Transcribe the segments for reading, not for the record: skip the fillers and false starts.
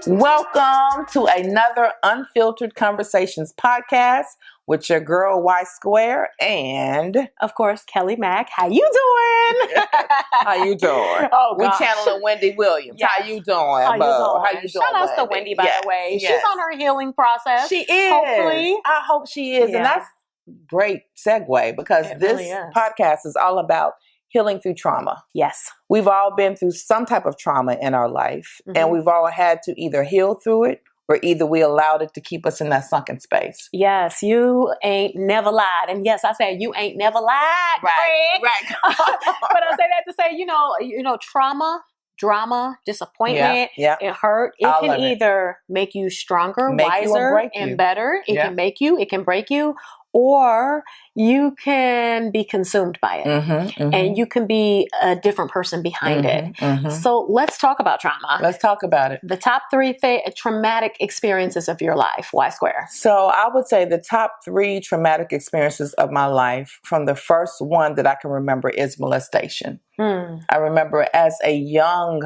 Welcome to another Unfiltered Conversations podcast with your girl Y Square and, of course, Kelly Mack. How you doing? How you doing? Oh, we gosh. channeling Wendy Williams. Yes. How you doing? How you doing? How you doing? Shout out to Wendy, by the way. She's on her healing process. She is. Hopefully. I hope she is. Yeah. And that's a great segue because It this really is. podcast is all about healing through trauma. Yes. We've all been through some type of trauma in our life, and we've all had to either heal through it or either we allowed it to keep us in that sunken space. Yes, you ain't never lied. And yes, I said you ain't never lied, Right. but I say that to say, you know, trauma, drama, disappointment, it hurt. It can either make you stronger, wiser, and better. It can make you, it can break you, or you can be consumed by it. And you can be a different person behind it. So let's talk about trauma. Let's talk about it. The top three traumatic experiences of your life. Y Square? So I would say the top three traumatic experiences of my life, from the first one that I can remember, is molestation. I remember as a young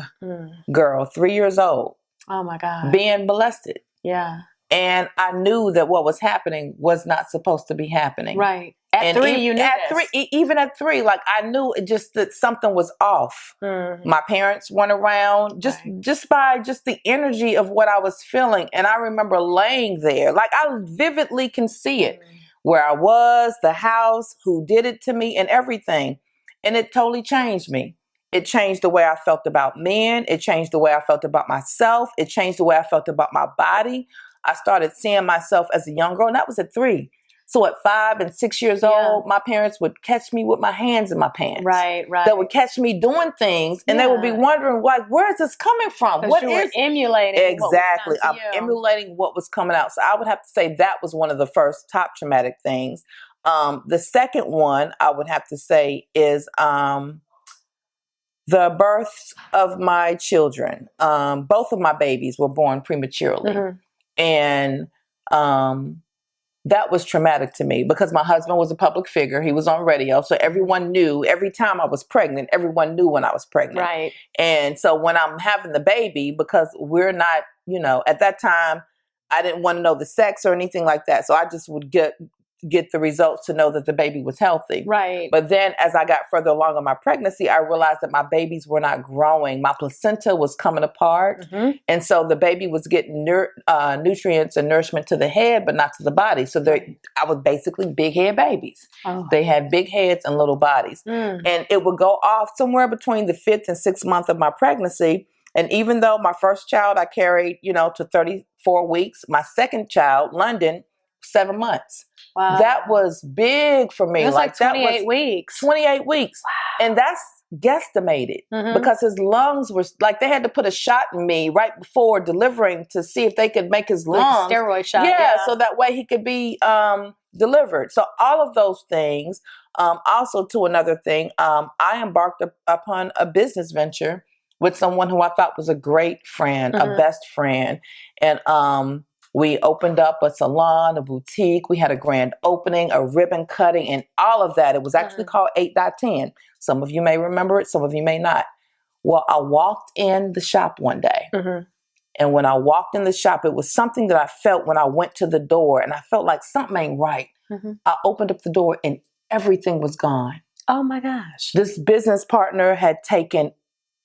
girl, 3 years old, oh my God, being molested. Yeah. And I knew that what was happening was not supposed to be happening. Right. At three, you knew this. Even at 3, like I knew just that something was off. My parents weren't around, just by the energy of what I was feeling. And I remember laying there, like I vividly can see it, where I was, the house, who did it to me, and everything. And it totally changed me. It changed the way I felt about men. It changed the way I felt about myself. It changed the way I felt about my body. I started seeing myself as a young girl, and that was at 3. So at 5 and 6 years old, my parents would catch me with my hands in my pants. Right. They would catch me doing things, and they would be wondering, like, where is this coming from? What is emulating? Exactly. I'm emulating what was coming out. So I would have to say that was one of the first top traumatic things. The second one I would have to say is the births of my children. Both of my babies were born prematurely. And that was traumatic to me because my husband was a public figure. He was on radio. So everyone knew every time I was pregnant, everyone knew when I was pregnant. Right. And so when I'm having the baby, because we're not, at that time, I didn't want to know the sex or anything like that. So I just would get the results to know that the baby was healthy. Right. But then as I got further along in my pregnancy, I realized that my babies were not growing. My placenta was coming apart. And so the baby was getting nutrients and nourishment to the head, but not to the body. So I was basically big head babies. They had big heads and little bodies. And it would go off somewhere between the 5th and 6th month of my pregnancy. And even though my first child I carried, to 34 weeks, my second child, London, 7 months. Wow. That was big for me. It was like 28 weeks. 28 weeks. Wow. And that's guesstimated because his lungs were like, they had to put a shot in me right before delivering to see if they could make his lungs. Like a steroid shot. Yeah, so that way he could be delivered. So all of those things. Also to another thing, I embarked upon a business venture with someone who I thought was a great friend, a best friend. And we opened up a salon, a boutique. We had a grand opening, a ribbon cutting, and all of that. It was actually called 8.10. Some of you may remember it. Some of you may not. Well, I walked in the shop one day. And when I walked in the shop, it was something that I felt when I went to the door. And I felt like something ain't right. I opened up the door and everything was gone. Oh, my gosh. This business partner had taken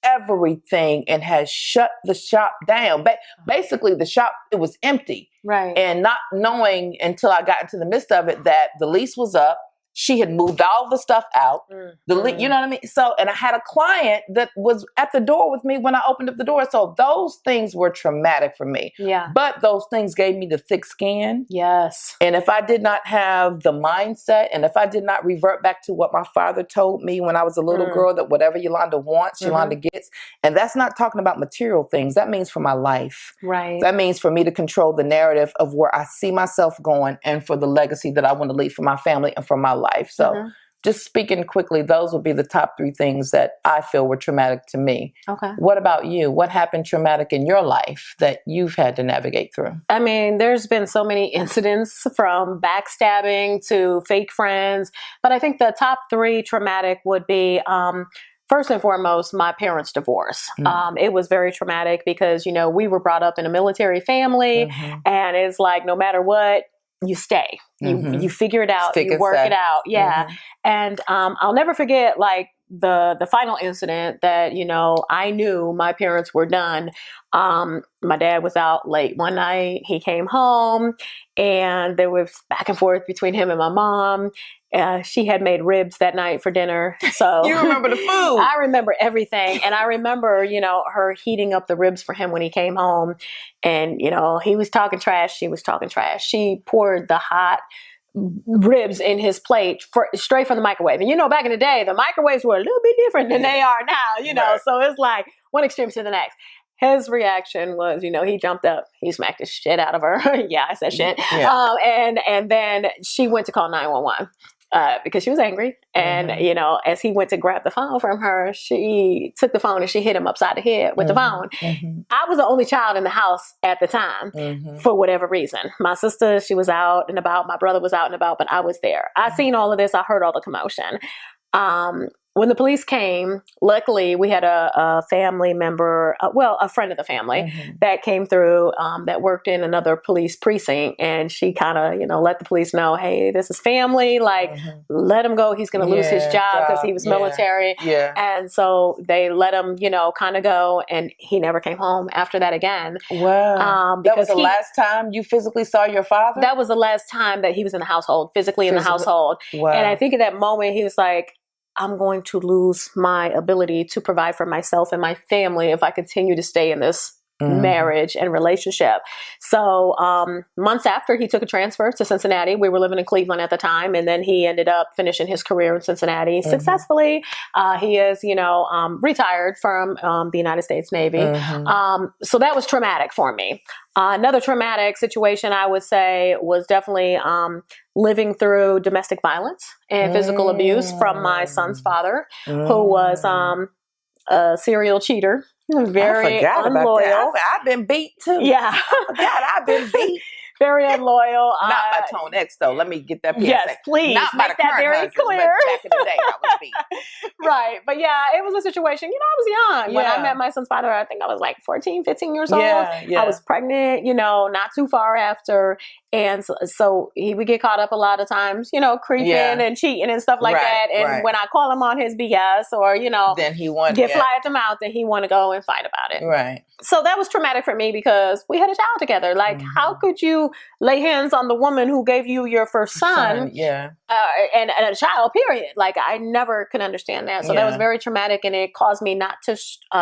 everything and has shut the shop down. But basically the shop, it was empty. Right. And not knowing until I got into the midst of it that the lease was up. She had moved all the stuff out. You know what I mean? So, and I had a client that was at the door with me when I opened up the door. So those things were traumatic for me. Yeah. But those things gave me the thick skin. Yes. And if I did not have the mindset, and if I did not revert back to what my father told me when I was a little girl, that whatever Yolanda wants, Yolanda gets. And that's not talking about material things. That means for my life. Right. That means for me to control the narrative of where I see myself going and for the legacy that I want to leave for my family and for my life. So just speaking quickly, those would be the top 3 things that I feel were traumatic to me. Okay. What about you? What happened traumatic in your life that you've had to navigate through? I mean, there's been so many incidents from backstabbing to fake friends, but I think the top 3 traumatic would be, first and foremost, my parents' divorce. It was very traumatic because, you know, we were brought up in a military family, and it's like, no matter what, you stay. You figure it out. You work it out. Yeah. And I'll never forget, like, the final incident that, you know, I knew my parents were done. My dad was out late one night. He came home, and there was back and forth between him and my mom. She had made ribs that night for dinner. So you remember the food? I remember everything. And I remember, you know, her heating up the ribs for him when he came home. And, you know, he was talking trash. She was talking trash. She poured the hot ribs in his plate straight from the microwave. And, you know, back in the day, the microwaves were a little bit different than they are now, you know. So it's like one extreme to the next. His reaction was, you know, he jumped up, he smacked the shit out of her. Yeah, I said shit. And then she went to call 911. Because she was angry. And, you know, as he went to grab the phone from her, she took the phone and she hit him upside the head with the phone. I was the only child in the house at the time for whatever reason. My sister, she was out and about. My brother was out and about, but I was there. I seen all of this. I heard all the commotion. When the police came, luckily we had a family member, a friend of the family that came through that worked in another police precinct. And she kind of, you know, let the police know, hey, this is family. Like, let him go. He's going to lose his job because he was military. And so they let him, you know, kind of go. And he never came home after that again. Wow. That was the last time you physically saw your father? That was the last time that he was in the household, physically in the household. Wow. And I think at that moment he was like, I'm going to lose my ability to provide for myself and my family if I continue to stay in this marriage and relationship. So months after, he took a transfer to Cincinnati. We were living in Cleveland at the time, and then he ended up finishing his career in Cincinnati successfully. He is, you know, retired from the United States Navy. So that was traumatic for me. Another traumatic situation, I would say, was definitely living through domestic violence and physical abuse from my son's father, who was a serial cheater. Very unloyal. I've been beat too. Yeah. I forgot I've been beat. Very unloyal. Not by Tone X though. Let me get that PSA. Yes, please. Not by the current very husband, clear. But back in the day, I was beat. Right. But yeah, it was a situation. You know, I was young. When I met my son's father, I think I was like 14, 15 years old. I was pregnant, you know, not too far after. And so he would get caught up a lot of times, you know, creeping and cheating and stuff like that. And when I call him on his BS or, you know, then he wanted get fly at the mouth, then he want to go and fight about it. Right. So that was traumatic for me because we had a child together. Like, how could you lay hands on the woman who gave you your first son? And a child, period. Like, I never could understand that. So that was very traumatic, and it caused me not to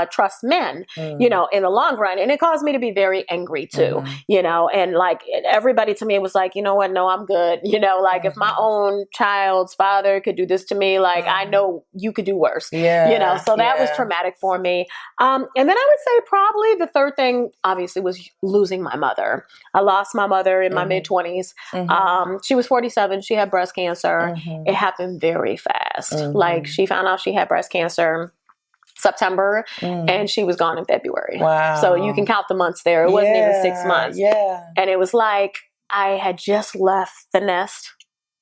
trust men, you know, in the long run. And it caused me to be very angry too, you know, and like everybody to me was like, you know what? No, I'm good. You know, like if my own child's father could do this to me, like I know you could do worse, you know, so that was traumatic for me. And then I would say probably the third thing obviously was losing my mother. I lost my mother in my mid-20s. She was 47. She had breast cancer. It happened very fast. Like she found out she had breast cancer September and she was gone in February. Wow. So you can count the months there. It wasn't even 6 months. And it was like I had just left the nest,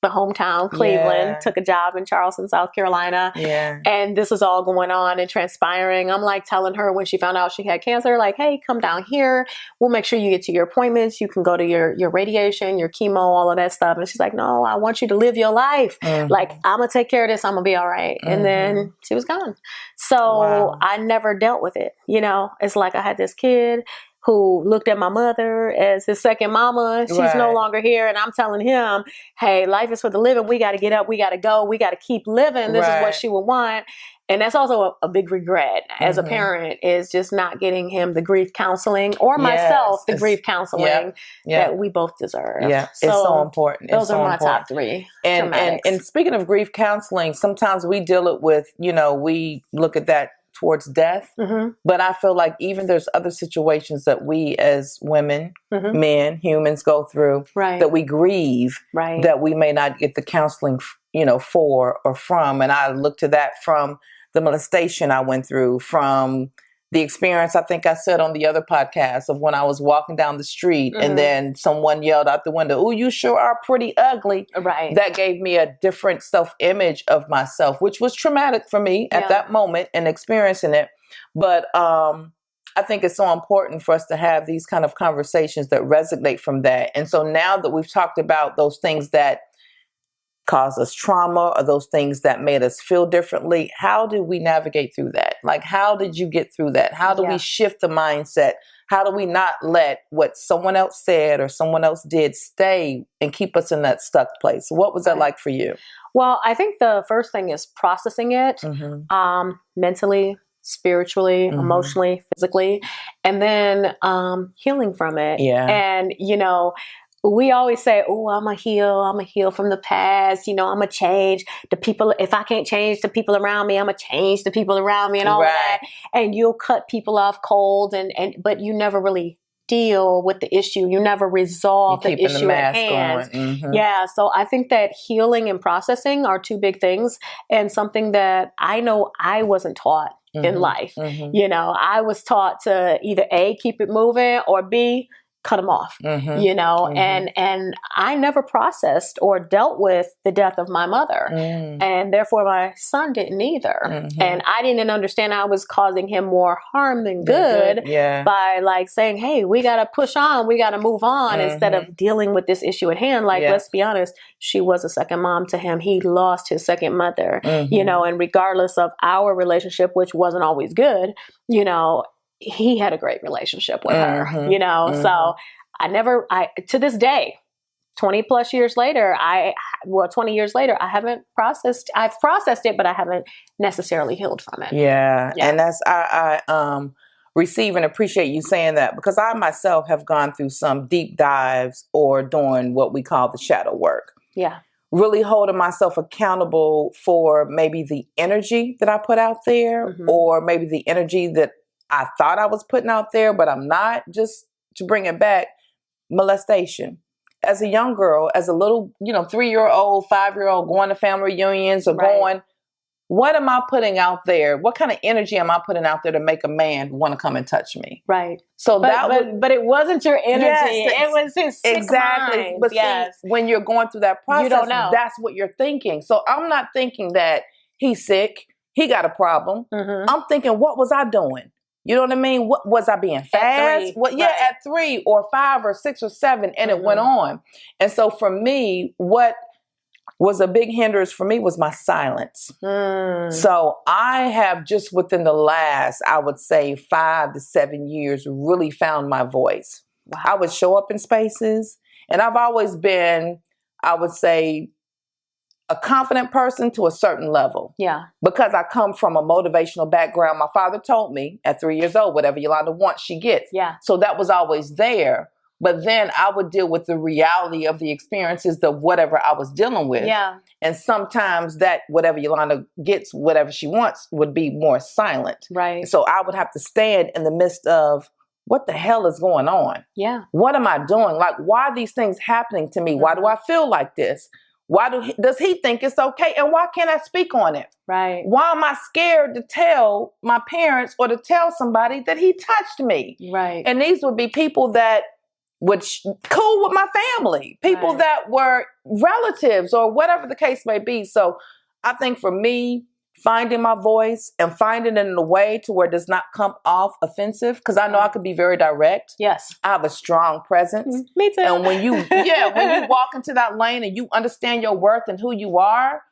the hometown, Cleveland, took a job in Charleston, South Carolina. And this was all going on and transpiring. I'm like telling her when she found out she had cancer, like, hey, come down here. We'll make sure you get to your appointments. You can go to your radiation, your chemo, all of that stuff. And she's like, no, I want you to live your life. Like, I'm going to take care of this. I'm going to be all right. And then she was gone. So I never dealt with it. You know, it's like I had this kid who looked at my mother as his second mama. She's no longer here. And I'm telling him, hey, life is for the living. We got to get up. We got to go. We got to keep living. This is what she would want. And that's also a big regret as a parent, is just not getting him the grief counseling, or myself the grief counseling that we both deserve. So it's so important. Those are my top three. And speaking of grief counseling, sometimes we deal it with, you know, we look at that towards death. But I feel like even there's other situations that we as women, men, humans go through that we grieve, that we may not get the counseling, you know, for or from. And I look to that from the molestation I went through, from the experience, I think I said on the other podcast, of when I was walking down the street and then someone yelled out the window, "Oh, you sure are pretty ugly." Right. That gave me a different self-image of myself, which was traumatic for me at that moment and experiencing it. But I think it's so important for us to have these kind of conversations that resonate from that. And so now that we've talked about those things that cause us trauma or those things that made us feel differently, how did we navigate through that? Like, how did you get through that? How do we shift the mindset? How do we not let what someone else said or someone else did stay and keep us in that stuck place? What was that like for you? Well, I think the first thing is processing it mentally, spiritually, emotionally, physically, and then healing from it. Yeah. And, we always say, "Oh, I'm a heal from the past. I'm a change the people. If I can't change the people around me, I'm a change the people around me," and all that. And you'll cut people off cold, but you never really deal with the issue. You never resolve the issue at hand. Yeah. So I think that healing and processing are two big things, and something that I know I wasn't taught in life. I was taught to either A, keep it moving, or B, cut them off, and I never processed or dealt with the death of my mother. And therefore my son didn't either. And I didn't understand I was causing him more harm than good by like saying, "Hey, we got to push on. We got to move on," instead of dealing with this issue at hand. Like, let's be honest, she was a second mom to him. He lost his second mother, and regardless of our relationship, which wasn't always good, he had a great relationship with her, so to this day, 20 years later, I haven't I've processed it, but I haven't necessarily healed from it. Yeah. And that's, I receive and appreciate you saying that, because I myself have gone through some deep dives or doing what we call the shadow work. Yeah. Really holding myself accountable for maybe the energy that I put out there, or maybe the energy that I thought I was putting out there, but I'm not. Just to bring it back, molestation. As a young girl, as a little, 3-year-old, 5-year-old, going to family reunions or going, what am I putting out there? What kind of energy am I putting out there to make a man want to come and touch me? Right. So but it wasn't your energy. It was his sick mind. But see, when you're going through that process, you don't know. That's what you're thinking. So I'm not thinking that he's sick, he got a problem. I'm thinking, what was I doing? You know what I mean? What was I being fast? At 3 or 5 or 6 or 7, and it went on. And so for me, what was a big hindrance for me was my silence. So I have just within the last, I would say 5 to 7 years, really found my voice. Wow. I would show up in spaces, and I've always been, I would say, a confident person to a certain level. Yeah. Because I come from a motivational background. My father told me at 3 years old, whatever Yolanda wants, she gets. Yeah. So that was always there. But then I would deal with the reality of the experiences of whatever I was dealing with. Yeah. And sometimes that whatever Yolanda gets, whatever she wants, would be more silent. Right. So I would have to stand in the midst of, what the hell is going on? Yeah. What am I doing? Like, why are these things happening to me? Why do I feel like this? Why does he think it's okay? And why can't I speak on it? Right. Why am I scared to tell my parents or to tell somebody that he touched me? Right. And these would be people that would cool with my family, people that were relatives or whatever the case may be. So I think for me, finding my voice and finding it in a way to where it does not come off offensive, because I know I could be very direct. Yes. I have a strong presence. Me too. And when you walk into that lane and you understand your worth and who you are,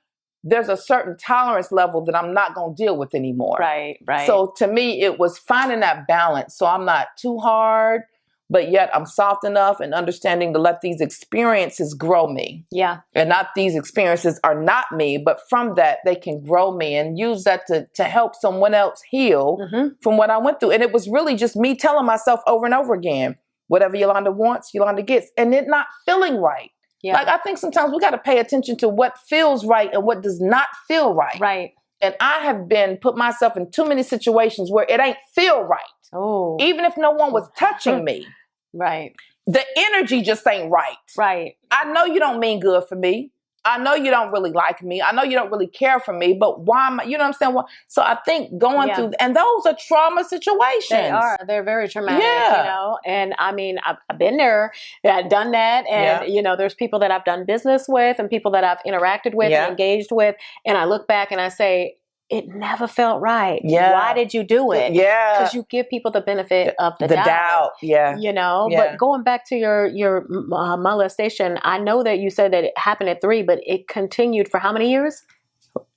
there's a certain tolerance level that I'm not going to deal with anymore. Right. So to me, it was finding that balance. So I'm not too hard, but yet I'm soft enough and understanding to let these experiences grow me. Yeah. And not these experiences are not me, but from that, they can grow me and use that to help someone else heal from what I went through. And it was really just me telling myself over and over again, whatever Yolanda wants, Yolanda gets, and it not feeling right. Yeah. Like, I think sometimes we got to pay attention to what feels right and what does not feel right. Right. And I have put myself in too many situations where it ain't feel right. Oh. Even if no one was touching me. Right. The energy just ain't right. Right. I know you don't mean good for me. I know you don't really like me. I know you don't really care for me, but why am I, you know what I'm saying? Well, so I think going through, and those are trauma situations. They are. They're very traumatic, you know? And I mean, I've been there, I've done that. And, you know, there's people that I've done business with and people that I've interacted with and engaged with. And I look back and I say, it never felt right. Yeah. Why did you do it? Yeah. Because you give people the benefit of the doubt. Yeah. You know, but going back to your molestation, I know that you said that it happened at 3, but it continued for how many years?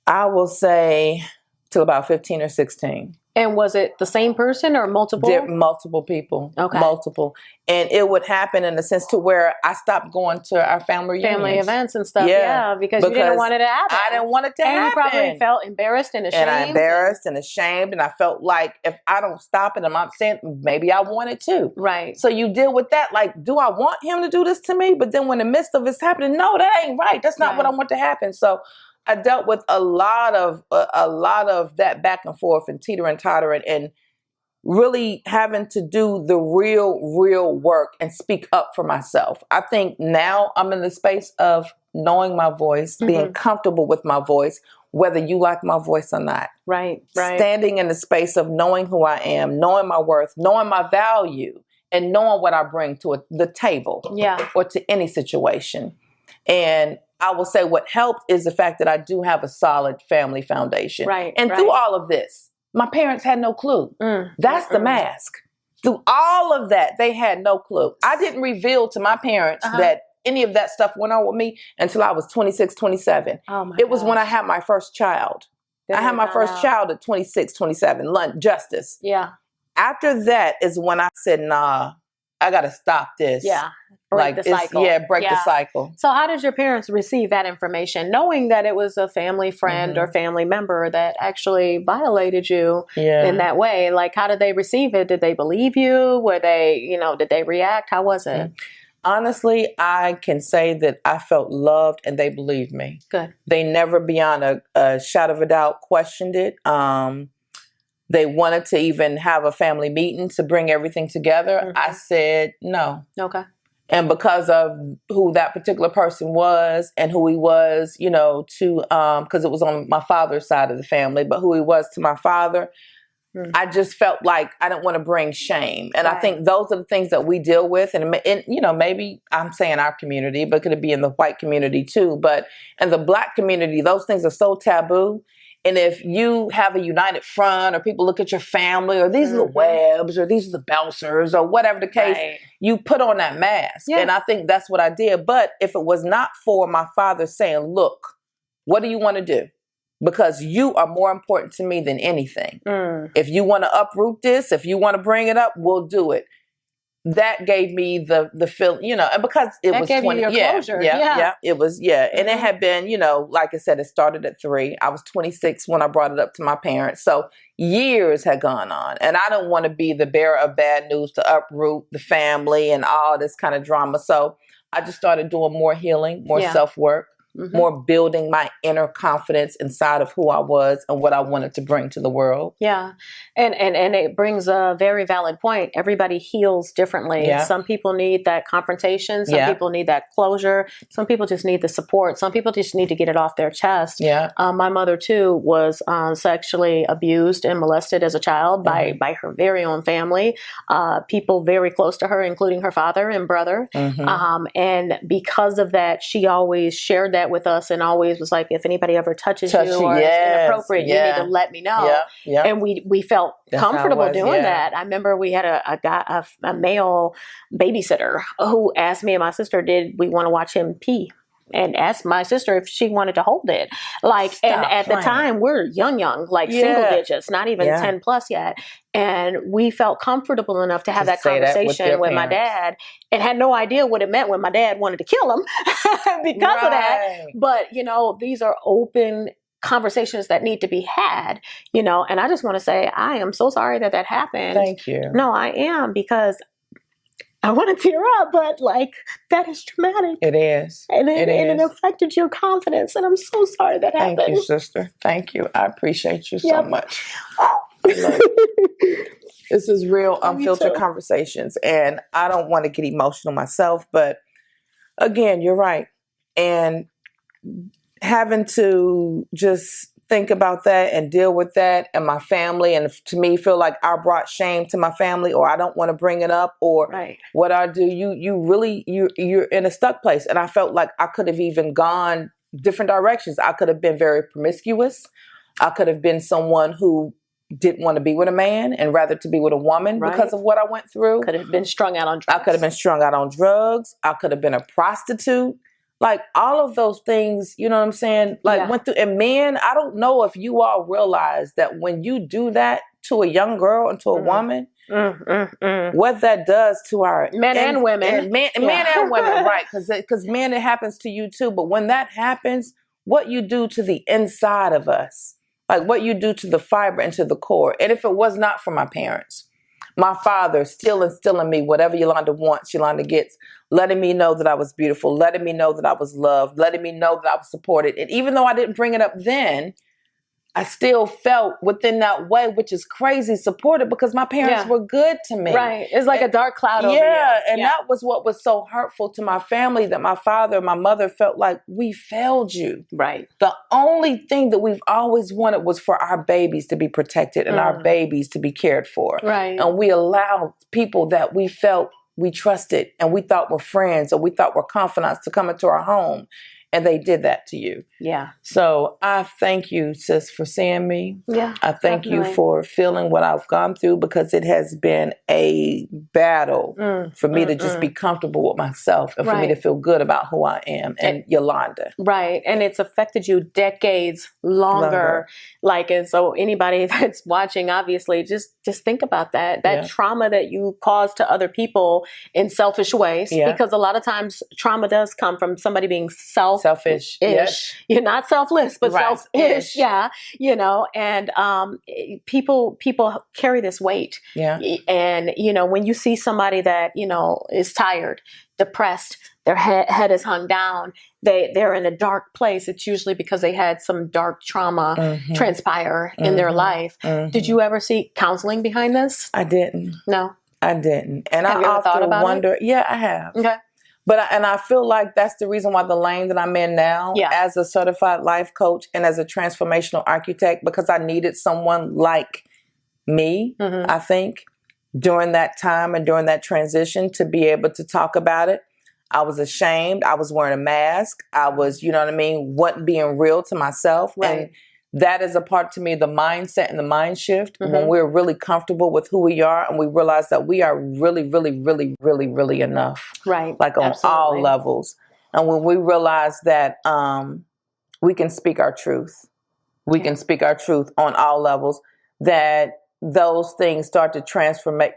I will say till about 15 or 16. And was it the same person or multiple? Multiple people. Okay. Multiple. And it would happen in the sense to where I stopped going to our family events and stuff. Yeah, because you didn't want it to happen. I didn't want it to happen. And you probably felt embarrassed and ashamed. And I embarrassed and ashamed. And I felt like if I don't stop it, I'm not saying maybe I want it to. Right. So you deal with that. Like, do I want him to do this to me? But then when the midst of it's happening, no, that ain't right. That's not what I want to happen. So I dealt with a lot of that back and forth and teeter and totter and really having to do the real work and speak up for myself. I think now I'm in the space of knowing my voice, being comfortable with my voice, whether you like my voice or not. Right. Standing in the space of knowing who I am, knowing my worth, knowing my value, and knowing what I bring to the table or to any situation. And I will say what helped is the fact that I do have a solid family foundation. Right. And through all of this, my parents had no clue. That's the mask. Through all of that, they had no clue. I didn't reveal to my parents that any of that stuff went on with me until I was 26, 27. It was when I had my first child. I had my first child at 26, 27, Justice. Yeah. After that is when I said, nah, I got to stop this. Yeah. Break the cycle. Break the cycle. So how did your parents receive that information, knowing that it was a family friend or family member that actually violated you in that way? Like, how did they receive it? Did they believe you? Were they, did they react? How was it? Honestly, I can say that I felt loved and they believed me. Good. They never beyond a shadow of a doubt questioned it. They wanted to even have a family meeting to bring everything together. I said no. Okay. And because of who that particular person was and who he was, because it was on my father's side of the family, but who he was to my father, I just felt like I didn't want to bring shame. And I think those are the things that we deal with. And maybe I'm saying our community, but could it be in the white community too? But in the Black community, those things are so taboo. And if you have a united front or people look at your family or these are the Webbs or these are the Belsers or whatever the case, you put on that mask. Yeah. And I think that's what I did. But if it was not for my father saying, look, what do you want to do? Because you are more important to me than anything. If you want to uproot this, if you want to bring it up, we'll do it. That gave me the feeling, and because it was 20, closure. It was, and it had been, like I said, it started at 3. I was 26 when I brought it up to my parents. So years had gone on, and I don't want to be the bearer of bad news to uproot the family and all this kind of drama. So I just started doing more healing, more self-work. More building my inner confidence inside of who I was and what I wanted to bring to the world. Yeah. And it brings a very valid point. Everybody heals differently. Yeah. Some people need that confrontation. Some people need that closure. Some people just need the support. Some people just need to get it off their chest. Yeah. My mother too was sexually abused and molested as a child by her very own family. People very close to her, including her father and brother. And because of that, she always shared that with us and always was like, if anybody ever touches you or it's inappropriate, you need to let me know. And we felt comfortable doing that. I remember we had a male babysitter who asked me and my sister, did we want to watch him pee? And asked my sister if she wanted to hold it. And at the time, we're young, single digits, not even 10 plus yet. And we felt comfortable enough to have that conversation with my dad and had no idea what it meant when my dad wanted to kill him because of that. But, these are open conversations that need to be had, and I just want to say, I am so sorry that happened. Thank you. No, I am, because I want to tear up, but that is traumatic. It is. And it affected your confidence. And I'm so sorry that happened. Thank you, sister. Thank you. I appreciate you so much. This is real unfiltered conversations. And I don't want to get emotional myself, but again, you're right. And having to just think about that and deal with that and my family, and to me feel like I brought shame to my family, or I don't want to bring it up, or what I do, you're in a stuck place. And I felt like I could have even gone different directions. I could have been very promiscuous. I could have been someone who didn't want to be with a man and rather to be with a woman because of what I went through. Could have been strung out on drugs. I could have been strung out on drugs. I could have been a prostitute. Like all of those things, you know what I'm saying? Like went through, and men, I don't know if you all realize that when you do that to a young girl and to a woman, what that does to our men and women. Men and women, right? Because men, it happens to you too. But when that happens, what you do to the inside of us, like what you do to the fiber and to the core. And if it was not for my parents, my father still instilling me whatever Yolanda wants, Yolanda gets, letting me know that I was beautiful, letting me know that I was loved, letting me know that I was supported. And even though I didn't bring it up then, I still felt within that way, which is crazy, supported because my parents were good to me. Right. It's like a dark cloud over you. And that was what was so hurtful to my family, that my father and my mother felt like we failed you. Right. The only thing that we've always wanted was for our babies to be protected and our babies to be cared for. Right. And we allowed people that we felt we trusted and we thought were friends or we thought were confidants to come into our home. And they did that to you. Yeah. So I thank you, sis, for seeing me. Yeah. I thank you for feeling what I've gone through, because it has been a battle for me to just be comfortable with myself and for me to feel good about who I am and Yolanda. Right. And it's affected you decades longer. Like, and so anybody that's watching, obviously, just think about that. That trauma that you cause to other people in selfish ways. Yeah. Because a lot of times trauma does come from somebody being selfish. Yes. You're not selfless, but selfish. Yeah. You know, and people carry this weight. Yeah. And, you know, when you see somebody that, you know, is tired, depressed, their head is hung down, they're in a dark place, it's usually because they had some dark trauma transpire in their life. Did you ever seek counseling behind this? I didn't. No. I didn't. And have I you ever thought about wonder. It? Yeah, I have. Okay. But I feel like that's the reason why the lane that I'm in now as a certified life coach and as a transformational architect, because I needed someone like me, I think, during that time and during that transition to be able to talk about it. I was ashamed. I was wearing a mask. I was, you know what I mean, wasn't being real to myself. Right. And that is a part to me, the mindset and the mind shift, when we're really comfortable with who we are and we realize that we are really, really, really, really, really enough. Right. Like on all levels. And when we realize that we can speak our truth, we can speak our truth on all levels, that those things start to transform, and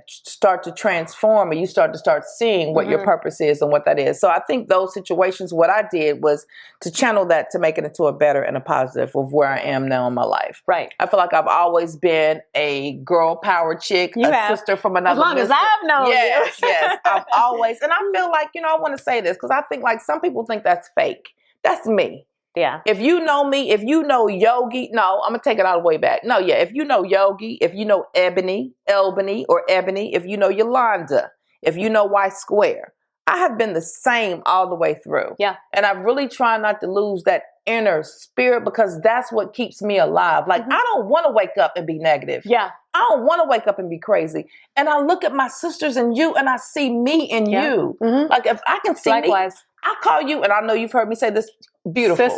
you start seeing what your purpose is and what that is. So I think those situations, what I did was to channel that to make it into a better and a positive of where I am now in my life. Right. I feel like I've always been a girl power chick, sister from another. As long as I've known you. Yes. I've always, and I feel like, you know, I want to say this because I think like some people think that's fake. That's me. Yeah. If you know me, if you know Yogi, no, I'm going to take it all the way back. No, if you know Yogi, if you know Ebony, if you know Yolanda, if you know Y Square, I have been the same all the way through. Yeah. And I really try not to lose that inner spirit because that's what keeps me alive. Like, I don't want to wake up and be negative. Yeah. I don't want to wake up and be crazy. And I look at my sisters and you and I see me in you. Like if I can see Likewise. me, I call you, and I know you've heard me say this, beautiful.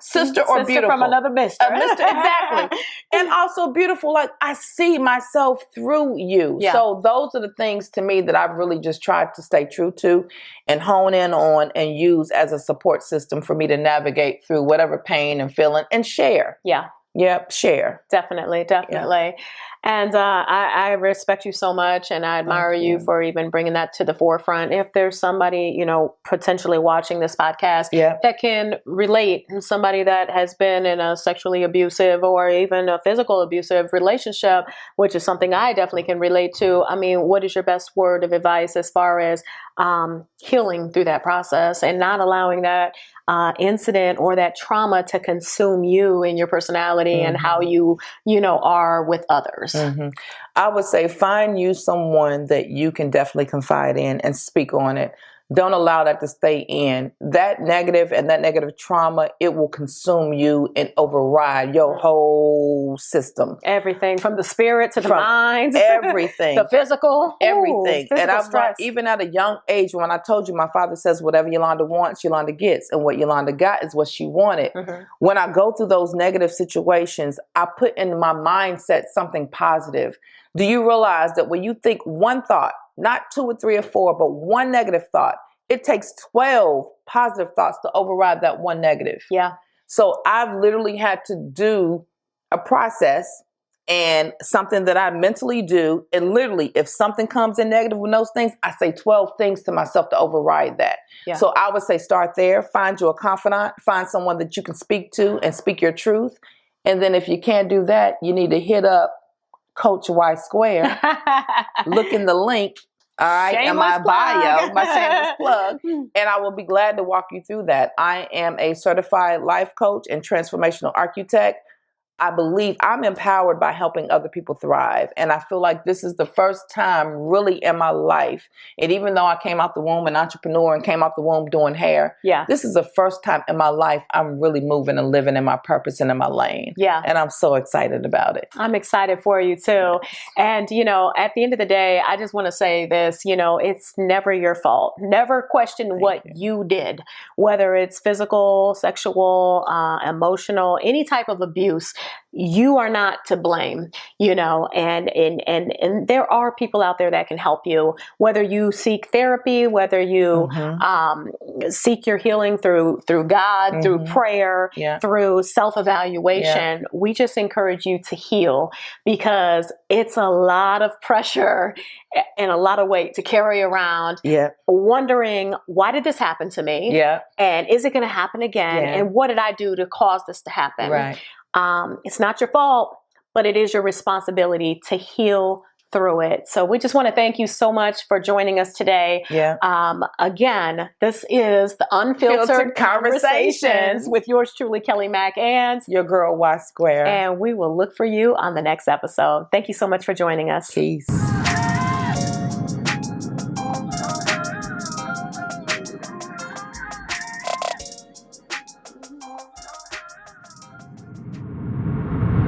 Sister or beautiful. From another mister. Exactly. And also beautiful, like I see myself through you. Yeah. So those are the things to me that I've really just tried to stay true to and hone in on and use as a support system for me to navigate through whatever pain and feeling and share. Yeah. Yep, share. Definitely. Yeah. And I respect you so much, and I admire you for even bringing that to the forefront. If there's somebody, you know, potentially watching this podcast that can relate, somebody that has been in a sexually abusive or even a physical abusive relationship, which is something I definitely can relate to. I mean, what is your best word of advice as far as healing through that process and not allowing that incident or that trauma to consume you and your personality and how you know, are with others? I would say find you someone that you can definitely confide in and speak on it. Don't allow that to stay in. That negative and that negative trauma, it will consume you and override your whole system. Everything from the spirit to the mind. Everything. The physical. Everything. Ooh, and I've learned, even at a young age, when I told you, my father says, whatever Yolanda wants, Yolanda gets. And what Yolanda got is what she wanted. Mm-hmm. When I go through those negative situations, I put in my mindset something positive. Do you realize that when you think one thought, not 2 or 3 or 4, but one negative thought, it takes 12 positive thoughts to override that one negative. Yeah. So I've literally had to do a process and something that I mentally do. And literally, if something comes in negative with those things, I say 12 things to myself to override that. Yeah. So I would say start there, find you a confidant, find someone that you can speak to and speak your truth. And then if you can't do that, you need to hit up Coach Y Square. Look in the link, all right, in my bio, my shameless plug, and I will be glad to walk you through that. I am a certified life coach and transformational architect. I believe I'm empowered by helping other people thrive. And I feel like this is the first time really in my life. And even though I came out the womb an entrepreneur and came out the womb doing hair, this is the first time in my life I'm really moving and living in my purpose and in my lane. Yeah. And I'm so excited about it. I'm excited for you too. And, you know, at the end of the day, I just want to say this, you know, it's never your fault. Never question what you did, whether it's physical, sexual, emotional, any type of abuse. You are not to blame, you know, and there are people out there that can help you, whether you seek therapy, whether you seek your healing through God, through prayer, through self-evaluation. Yeah. We just encourage you to heal, because it's a lot of pressure and a lot of weight to carry around, wondering, why did this happen to me? Yeah. And is it going to happen again? Yeah. And what did I do to cause this to happen? Right. It's not your fault, but it is your responsibility to heal through it. So we just want to thank you so much for joining us today. Yeah. Again, this is the Unfiltered Conversations with yours truly, Kelly Mack, and your girl Y Square. And we will look for you on the next episode. Thank you so much for joining us. Peace.